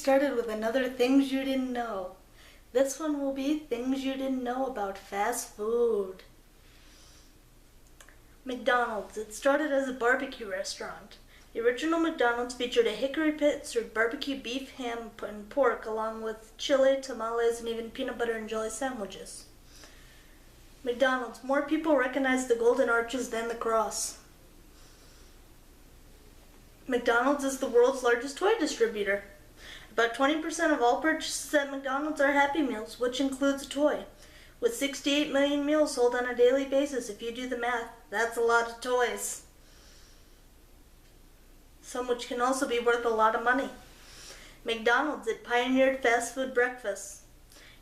started with another things you didn't know. This one will be things you didn't know about fast food. McDonald's. It started as a barbecue restaurant. The original McDonald's featured a hickory pit, served barbecue beef, ham, and pork, along with chili, tamales, and even peanut butter and jelly sandwiches. McDonald's. More people recognize the golden arches than the cross. McDonald's is the world's largest toy distributor. About 20% of all purchases at McDonald's are Happy Meals, which includes a toy. With 68 million meals sold on a daily basis, if you do the math, that's a lot of toys. Some which can also be worth a lot of money. McDonald's, it pioneered fast food breakfasts.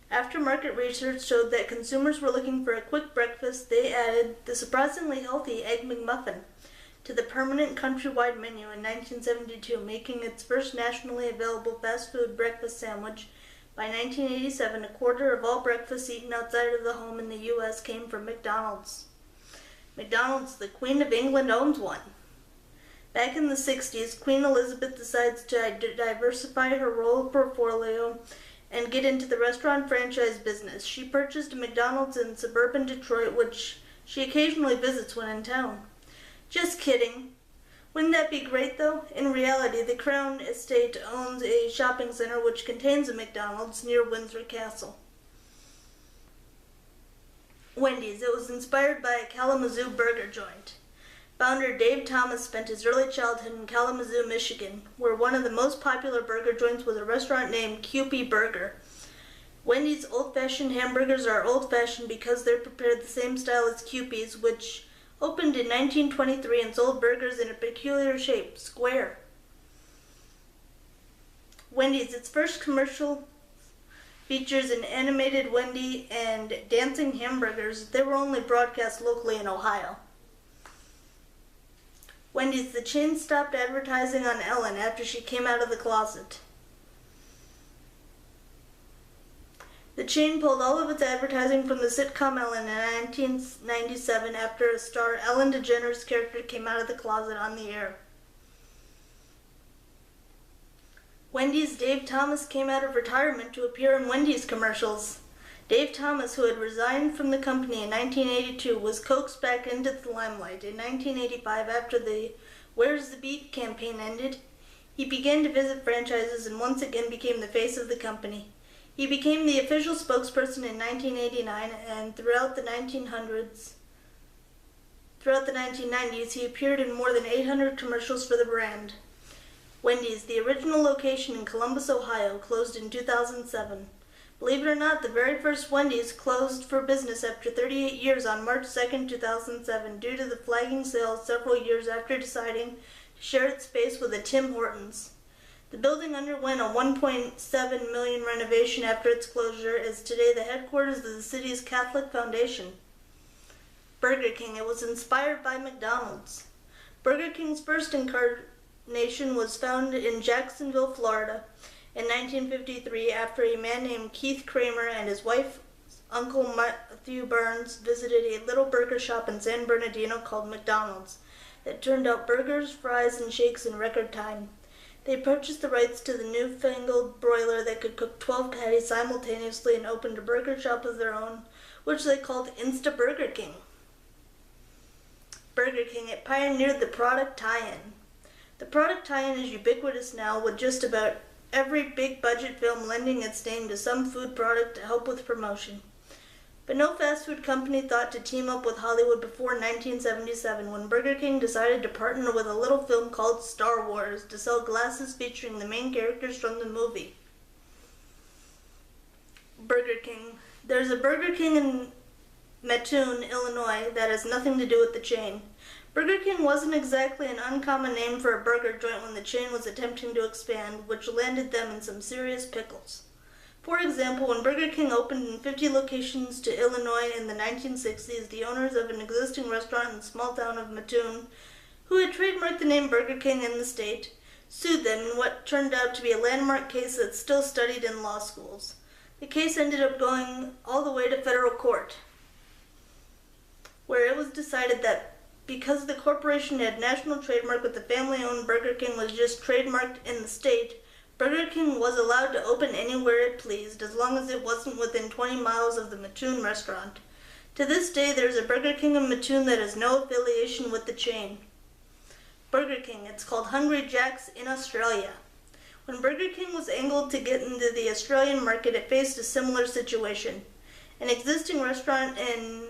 After market research showed that consumers were looking for a quick breakfast, they added the surprisingly healthy Egg McMuffin to the permanent countrywide menu in 1972, making its first nationally available fast food breakfast sandwich. By 1987, a quarter of all breakfasts eaten outside of the home in the U.S. came from McDonald's. McDonald's, the Queen of England, owns one. Back in the 60s, Queen Elizabeth decides to diversify her role portfolio and get into the restaurant franchise business. She purchased a McDonald's in suburban Detroit, which she occasionally visits when in town. Just kidding. Wouldn't that be great though? In reality, the Crown Estate owns a shopping center which contains a McDonald's near Windsor Castle. Wendy's. It was inspired by a Kalamazoo burger joint. Founder Dave Thomas spent his early childhood in Kalamazoo, Michigan, where one of the most popular burger joints was a restaurant named Kewpie Burger. Wendy's old-fashioned hamburgers are old-fashioned because they're prepared the same style as Kewpie's, which opened in 1923 and sold burgers in a peculiar shape, square. Wendy's, its first commercial features an animated Wendy and dancing hamburgers. They were only broadcast locally in Ohio. Wendy's, the chain stopped advertising on Ellen after she came out of the closet. The chain pulled all of its advertising from the sitcom Ellen in 1997 after a star Ellen DeGeneres' character came out of the closet on the air. Wendy's, Dave Thomas came out of retirement to appear in Wendy's commercials. Dave Thomas, who had resigned from the company in 1982, was coaxed back into the limelight. In 1985, after the Where's the Beef campaign ended, he began to visit franchises and once again became the face of the company. He became the official spokesperson in 1989, and throughout the 1990s, he appeared in more than 800 commercials for the brand. Wendy's, the original location in Columbus, Ohio, closed in 2007. Believe it or not, the very first Wendy's closed for business after 38 years on March 2, 2007, due to the flagging sales several years after deciding to share its space with a Tim Hortons. The building underwent a $1.7 million renovation after its closure, is today the headquarters of the city's Catholic Foundation. Burger King. It was inspired by McDonald's. Burger King's first incarnation was found in Jacksonville, Florida, in 1953 after a man named Keith Kramer and his wife, Uncle Matthew Burns, visited a little burger shop in San Bernardino called McDonald's that turned out burgers, fries, and shakes in record time. They purchased the rights to the newfangled broiler that could cook 12 patties simultaneously and opened a burger shop of their own, which they called Insta Burger King. Burger King. It pioneered the product tie-in. The product tie-in is ubiquitous now, with just about every big budget film lending its name to some food product to help with promotion. But no fast food company thought to team up with Hollywood before 1977, when Burger King decided to partner with a little film called Star Wars to sell glasses featuring the main characters from the movie. Burger King. There's a Burger King in Mattoon, Illinois that has nothing to do with the chain. Burger King wasn't exactly an uncommon name for a burger joint when the chain was attempting to expand, which landed them in some serious pickles. For example, when Burger King opened in 50 locations to Illinois in the 1960s, the owners of an existing restaurant in the small town of Mattoon, who had trademarked the name Burger King in the state, sued them in what turned out to be a landmark case that's still studied in law schools. The case ended up going all the way to federal court, where it was decided that because the corporation had national trademark with the family-owned Burger King was just trademarked in the state, Burger King was allowed to open anywhere it pleased, as long as it wasn't within 20 miles of the Mattoon restaurant. To this day, there is a Burger King in Mattoon that has no affiliation with the chain. Burger King, it's called Hungry Jack's in Australia. When Burger King was angled to get into the Australian market, it faced a similar situation. An existing restaurant in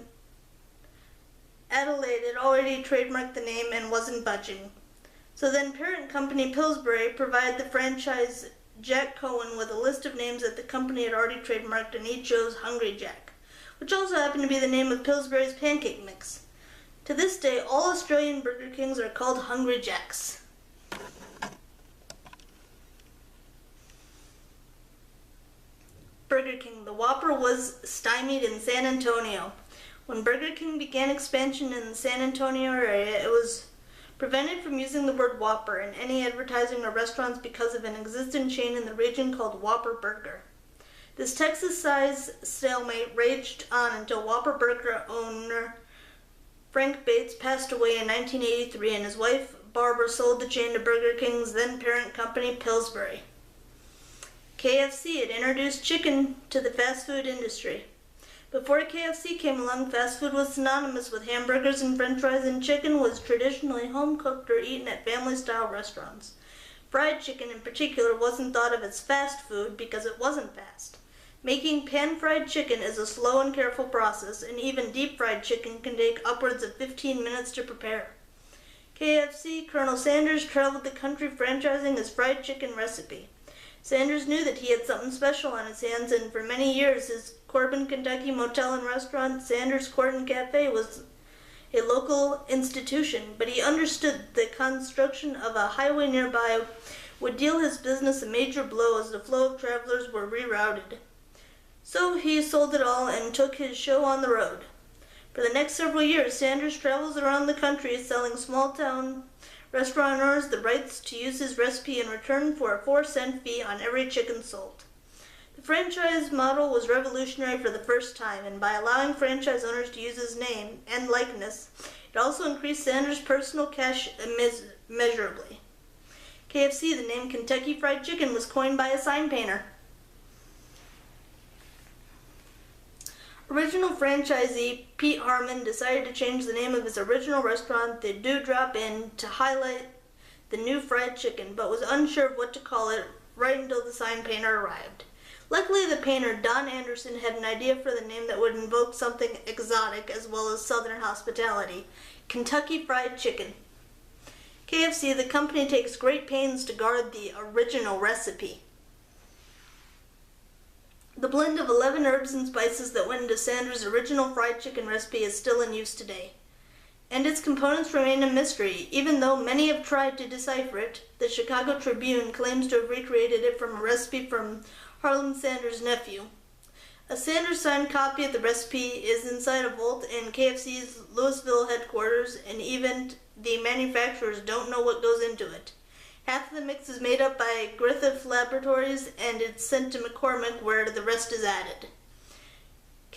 Adelaide had already trademarked the name and wasn't budging. So then parent company Pillsbury provided the franchise Jack Cohen with a list of names that the company had already trademarked, and he chose Hungry Jack, which also happened to be the name of Pillsbury's pancake mix. To this day, all Australian Burger Kings are called Hungry Jacks. Burger King, the Whopper was stymied in San Antonio. When Burger King began expansion in the San Antonio area, it was prevented from using the word Whopper in any advertising or restaurants because of an existing chain in the region called Whopper Burger. This Texas-sized stalemate raged on until Whopper Burger owner Frank Bates passed away in 1983, and his wife Barbara sold the chain to Burger King's then parent company Pillsbury. KFC had introduced chicken to the fast food industry. Before KFC came along, fast food was synonymous with hamburgers and french fries, and chicken was traditionally home-cooked or eaten at family-style restaurants. Fried chicken in particular wasn't thought of as fast food because it wasn't fast. Making pan-fried chicken is a slow and careful process, and even deep-fried chicken can take upwards of 15 minutes to prepare. KFC Colonel Sanders traveled the country franchising his fried chicken recipe. Sanders knew that he had something special on his hands, and for many years his Corbin, Kentucky motel and restaurant, Sanders Court and Cafe, was a local institution, but he understood the construction of a highway nearby would deal his business a major blow as the flow of travelers were rerouted. So he sold it all and took his show on the road. For the next several years, Sanders travels around the country selling small-town restaurateurs the rights to use his recipe in return for a 4-cent fee on every chicken sold. The franchise model was revolutionary for the first time, and by allowing franchise owners to use his name and likeness, it also increased Sanders' personal cash immeasurably. KFC, the name Kentucky Fried Chicken, was coined by a sign painter. Original franchisee Pete Harmon decided to change the name of his original restaurant, the Dewdrop Inn, to highlight the new fried chicken, but was unsure of what to call it right until the sign painter arrived. Luckily, the painter, Don Anderson, had an idea for the name that would invoke something exotic as well as Southern hospitality: Kentucky Fried Chicken. KFC, the company, takes great pains to guard the original recipe. The blend of 11 herbs and spices that went into Sanders' original fried chicken recipe is still in use today, and its components remain a mystery, even though many have tried to decipher it. The Chicago Tribune claims to have recreated it from a recipe from Harlan Sanders' nephew. A Sanders-signed copy of the recipe is inside a vault in KFC's Louisville headquarters, and even the manufacturers don't know what goes into it. Half of the mix is made up by Griffith Laboratories, and it's sent to McCormick, where the rest is added.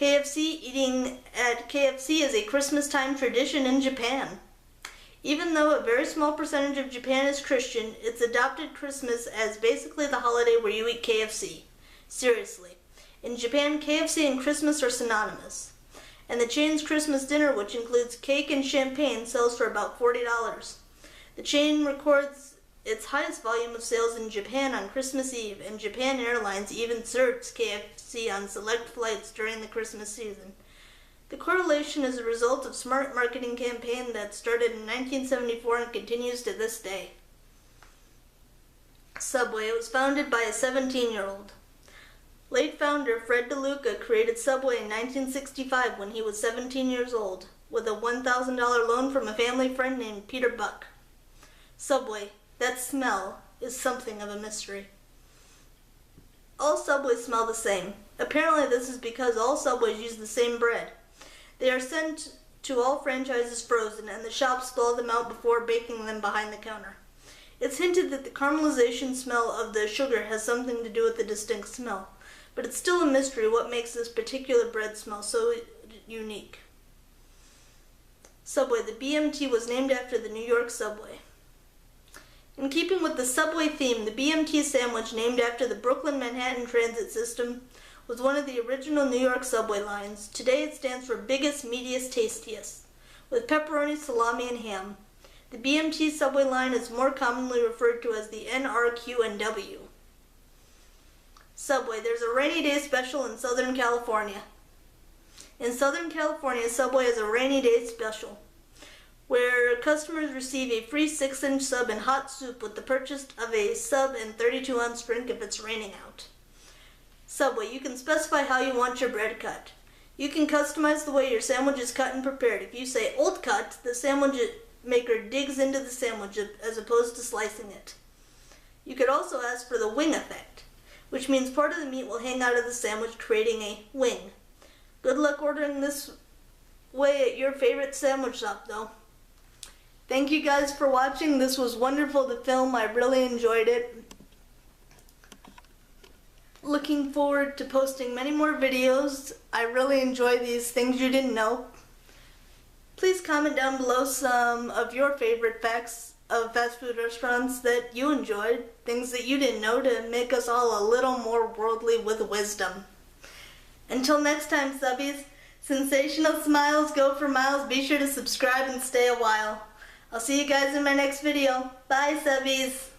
Eating at KFC is a Christmas-time tradition in Japan. Even though a very small percentage of Japan is Christian, it's adopted Christmas as basically the holiday where you eat KFC. Seriously. In Japan, KFC and Christmas are synonymous. And the chain's Christmas dinner, which includes cake and champagne, sells for about $40. The chain records its highest volume of sales in Japan on Christmas Eve, and Japan Airlines even serves KFC on select flights during the Christmas season. The correlation is a result of smart marketing campaign that started in 1974 and continues to this day. Subway was founded by a 17-year-old. Late founder Fred DeLuca created Subway in 1965 when he was 17 years old, with a $1,000 loan from a family friend named Peter Buck. Subway, that smell, is something of a mystery. All Subways smell the same. Apparently this is because all Subways use the same bread. They are sent to all franchises frozen, and the shops thaw them out before baking them behind the counter. It's hinted that the caramelization smell of the sugar has something to do with the distinct smell, but it's still a mystery what makes this particular bread smell so unique. Subway, the BMT, was named after the New York subway. In keeping with the subway theme, the BMT sandwich, named after the Brooklyn Manhattan Transit System, was one of the original New York subway lines. Today it stands for Biggest, Meatiest, Tastiest, with pepperoni, salami, and ham. The BMT subway line is more commonly referred to as the NRQ&W. Subway, there's a rainy day special in Southern California. In Southern California, Subway is a rainy day special, where customers receive a free 6-inch sub and hot soup with the purchase of a sub and 32-ounce drink if it's raining out. Subway, you can specify how you want your bread cut. You can customize the way your sandwich is cut and prepared. If you say old cut, the sandwich maker digs into the sandwich as opposed to slicing it. You could also ask for the wing effect, which means part of the meat will hang out of the sandwich, creating a wing. Good luck ordering this way at your favorite sandwich shop, though. Thank you guys for watching. This was wonderful to film. I really enjoyed it. Looking forward to posting many more videos. I really enjoy these things you didn't know. Please comment down below some of your favorite facts of fast food restaurants that you enjoyed, things that you didn't know, to make us all a little more worldly with wisdom. Until next time, subbies, sensational smiles go for miles. Be sure to subscribe and stay a while. I'll see you guys in my next video. Bye, subbies.